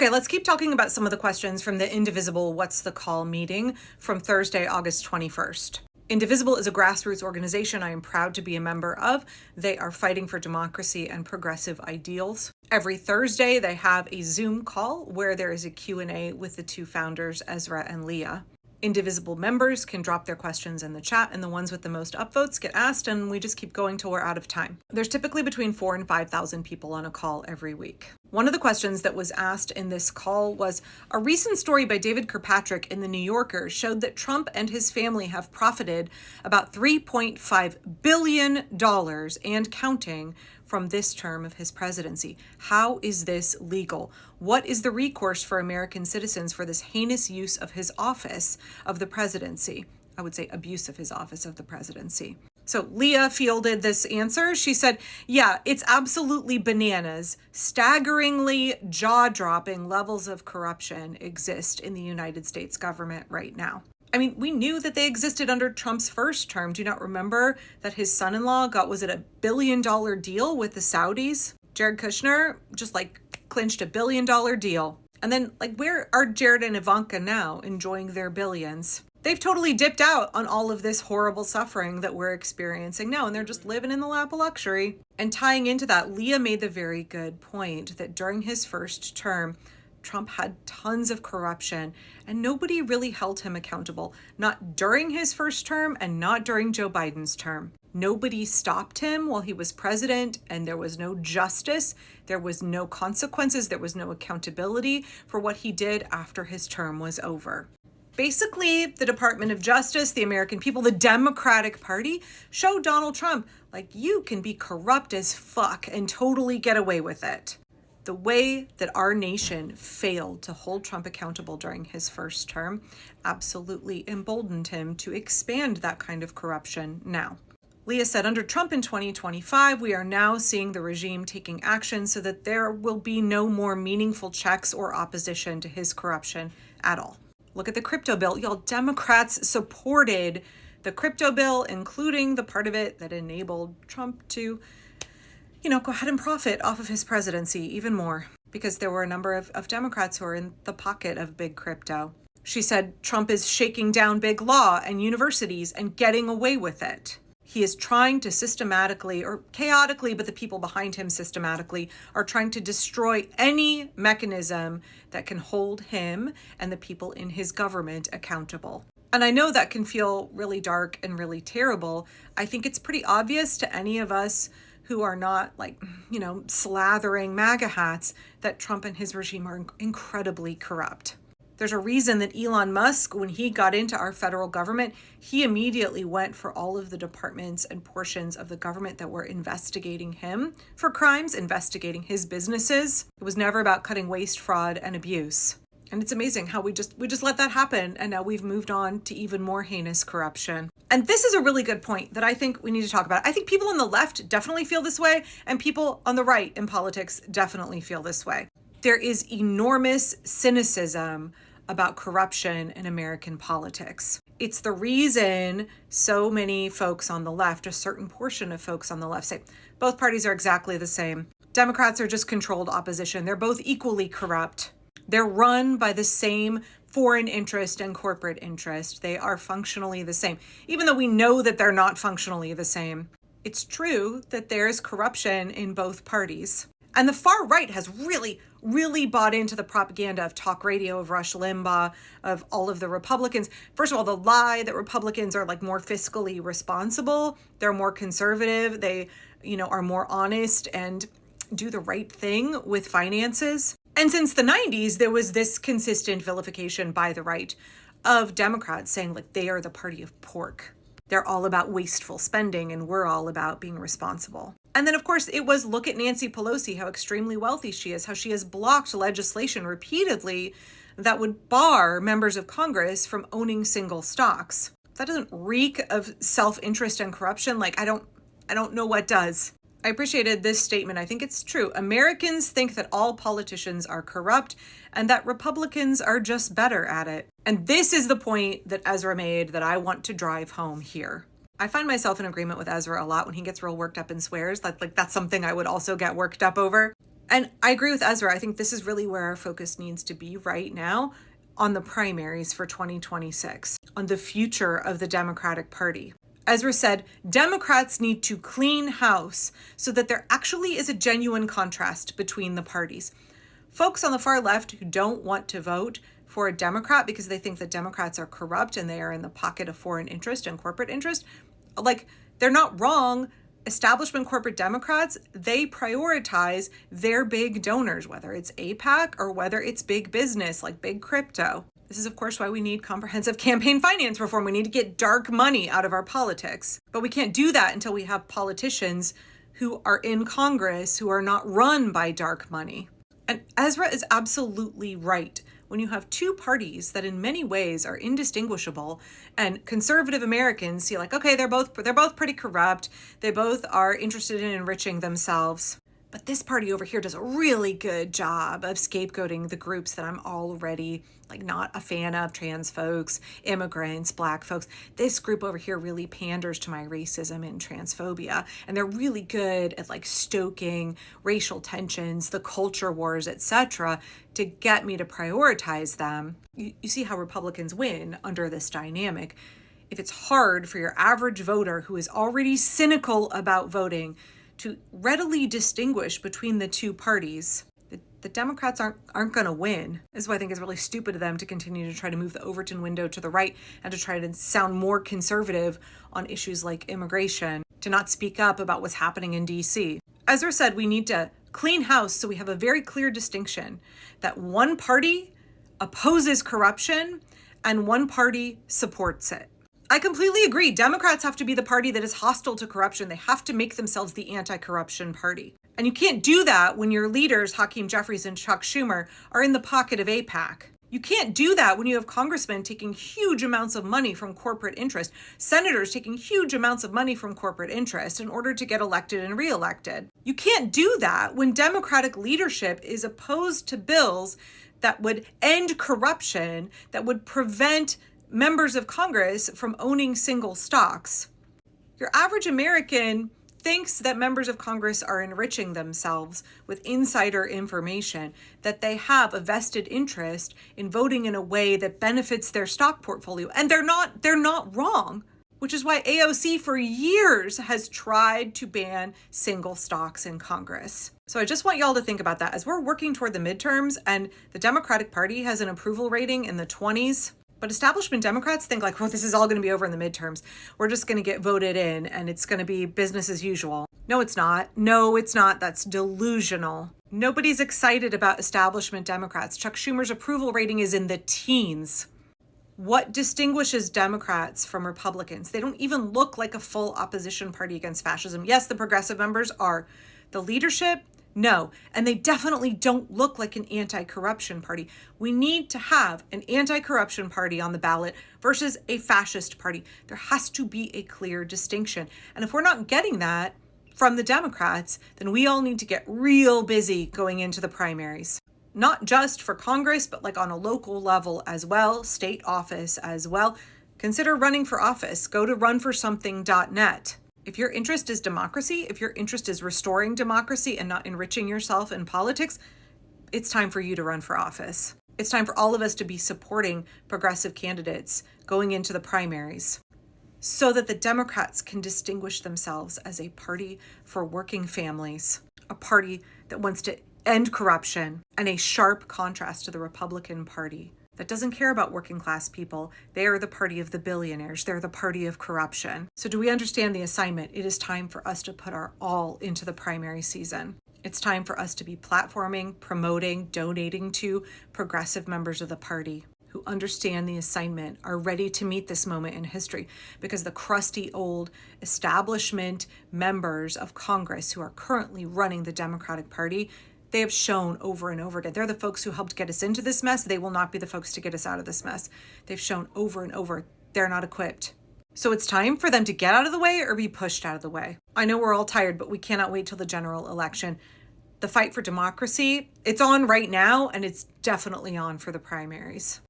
Okay, let's keep talking about some of the questions from the Indivisible What's the Call meeting from Thursday, August 21st. Indivisible is a grassroots organization I am proud to be a member of. They are fighting for democracy and progressive ideals. Every Thursday, they have a Zoom call where there is a Q&A with the two founders, Ezra and Leah. Indivisible members can drop their questions in the chat, and the ones with the most upvotes get asked, and we just keep going till we're out of time. There's typically between 4,000 and 5,000 people on a call every week. One of the questions that was asked in this call was, a recent story by David Kirkpatrick in The New Yorker showed that Trump and his family have profited about $3.5 billion and counting from this term of his presidency. How is this legal? What is the recourse for American citizens for this heinous use of his office of the presidency? I would say abuse of his office of the presidency. So Leah fielded this answer. She said, yeah, it's absolutely bananas. Staggeringly jaw-dropping levels of corruption exist in the United States government right now. I mean, we knew that they existed under Trump's first term. Do you not remember that his son-in-law got, was it $1 billion deal with the Saudis? Jared Kushner just clinched $1 billion deal. And then where are Jared and Ivanka now enjoying their billions? They've totally dipped out on all of this horrible suffering that we're experiencing now, and they're just living in the lap of luxury. And tying into that, Leah made the very good point that during his first term, Trump had tons of corruption and nobody really held him accountable. Not during his first term and not during Joe Biden's term. Nobody stopped him while he was president, and there was no justice, there was no consequences, there was no accountability for what he did after his term was over. Basically, the Department of Justice, the American people, the Democratic Party showed Donald Trump, you can be corrupt as fuck and totally get away with it. The way that our nation failed to hold Trump accountable during his first term absolutely emboldened him to expand that kind of corruption now. Leah said, under Trump in 2025, we are now seeing the regime taking action so that there will be no more meaningful checks or opposition to his corruption at all. Look at the crypto bill. Y'all, Democrats supported the crypto bill, including the part of it that enabled Trump to go ahead and profit off of his presidency even more, because there were a number of Democrats who are in the pocket of big crypto. She said Trump is shaking down big law and universities and getting away with it. He is trying to systematically, or chaotically, but the people behind him systematically, are trying to destroy any mechanism that can hold him and the people in his government accountable. And I know that can feel really dark and really terrible. I think it's pretty obvious to any of us who are not slathering MAGA hats that Trump and his regime are incredibly corrupt. There's a reason that Elon Musk, when he got into our federal government, he immediately went for all of the departments and portions of the government that were investigating him for crimes, investigating his businesses. It was never about cutting waste, fraud, and abuse. And it's amazing how we just let that happen, and now we've moved on to even more heinous corruption. And this is a really good point that I think we need to talk about. I think people on the left definitely feel this way, and people on the right in politics definitely feel this way. There is enormous cynicism about corruption in American politics. It's the reason so many folks on the left, a certain portion of folks on the left, say both parties are exactly the same. Democrats are just controlled opposition. They're both equally corrupt. They're run by the same foreign interest and corporate interest. They are functionally the same, even though we know that they're not functionally the same. It's true that there is corruption in both parties. And the far right has really bought into the propaganda of talk radio, of Rush Limbaugh, of all of the Republicans. First of all, the lie that Republicans are more fiscally responsible. They're more conservative. They, are more honest and do the right thing with finances. And since the 90s, there was this consistent vilification by the right of Democrats saying they are the party of pork. They're all about wasteful spending and we're all about being responsible. And then, of course, it was look at Nancy Pelosi, how extremely wealthy she is, how she has blocked legislation repeatedly that would bar members of Congress from owning single stocks. If that doesn't reek of self-interest and corruption, I don't know what does. I appreciated this statement. I think it's true. Americans think that all politicians are corrupt and that Republicans are just better at it. And this is the point that Ezra made that I want to drive home here. I find myself in agreement with Ezra a lot when he gets real worked up and swears. That's something I would also get worked up over. And I agree with Ezra. I think this is really where our focus needs to be right now, on the primaries for 2026, on the future of the Democratic Party. Ezra said, Democrats need to clean house so that there actually is a genuine contrast between the parties. Folks on the far left who don't want to vote for a Democrat because they think that Democrats are corrupt and they are in the pocket of foreign interest and corporate interest, like, they're not wrong. Establishment corporate Democrats, they prioritize their big donors, whether it's AIPAC or whether it's big business like big crypto. This is, of course, why we need comprehensive campaign finance reform. We need to get dark money out of our politics. But we can't do that until we have politicians who are in Congress who are not run by dark money. And Ezra is absolutely right. When you have two parties that in many ways are indistinguishable, and conservative Americans see like, okay, they're both pretty corrupt. They both are interested in enriching themselves. But this party over here does a really good job of scapegoating the groups that I'm already like not a fan of: trans folks, immigrants, Black folks. This group over here really panders to my racism and transphobia. And they're really good at like stoking racial tensions, the culture wars, etc., to get me to prioritize them. You see how Republicans win under this dynamic. If it's hard for your average voter who is already cynical about voting to readily distinguish between the two parties, the Democrats aren't going to win. This is why I think it's really stupid of them to continue to try to move the Overton window to the right and to try to sound more conservative on issues like immigration, to not speak up about what's happening in DC. Ezra said we need to clean house so we have a very clear distinction that one party opposes corruption and one party supports it. I completely agree. Democrats have to be the party that is hostile to corruption. They have to make themselves the anti-corruption party. And you can't do that when your leaders, Hakeem Jeffries and Chuck Schumer, are in the pocket of AIPAC. You can't do that when you have congressmen taking huge amounts of money from corporate interest, senators taking huge amounts of money from corporate interest in order to get elected and reelected. You can't do that when Democratic leadership is opposed to bills that would end corruption, that would prevent members of Congress from owning single stocks. Your average American thinks that members of Congress are enriching themselves with insider information, that they have a vested interest in voting in a way that benefits their stock portfolio. And they're not wrong, which is why AOC for years has tried to ban single stocks in Congress. So I just want y'all to think about that as we're working toward the midterms and the Democratic Party has an approval rating in the 20s. But establishment Democrats think like, well, this is all going to be over in the midterms. We're just going to get voted in and it's going to be business as usual. No, it's not. No, it's not. That's delusional. Nobody's excited about establishment Democrats. Chuck Schumer's approval rating is in the teens. What distinguishes Democrats from Republicans? They don't even look like a full opposition party against fascism. Yes, the progressive members are. The leadership, no. And they definitely don't look like an anti-corruption party. We need to have an anti-corruption party on the ballot versus a fascist party. There has to be a clear distinction. And if we're not getting that from the Democrats, then we all need to get real busy going into the primaries. Not just for Congress, but like on a local level as well, state office as well. Consider running for office. Go to runforsomething.net. If your interest is democracy, if your interest is restoring democracy and not enriching yourself in politics, it's time for you to run for office. It's time for all of us to be supporting progressive candidates going into the primaries so that the Democrats can distinguish themselves as a party for working families, a party that wants to end corruption, and a sharp contrast to the Republican Party that doesn't care about working class people. They are the party of the billionaires. They're the party of corruption. So do we understand the assignment? It is time for us to put our all into the primary season. It's time for us to be platforming, promoting, donating to progressive members of the party who understand the assignment, are ready to meet this moment in history, because the crusty old establishment members of Congress who are currently running the Democratic Party, they have shown over and over again. They're the folks who helped get us into this mess. They will not be the folks to get us out of this mess. They've shown over and over they're not equipped. So it's time for them to get out of the way or be pushed out of the way. I know we're all tired, but we cannot wait till the general election. The fight for democracy, it's on right now, and it's definitely on for the primaries.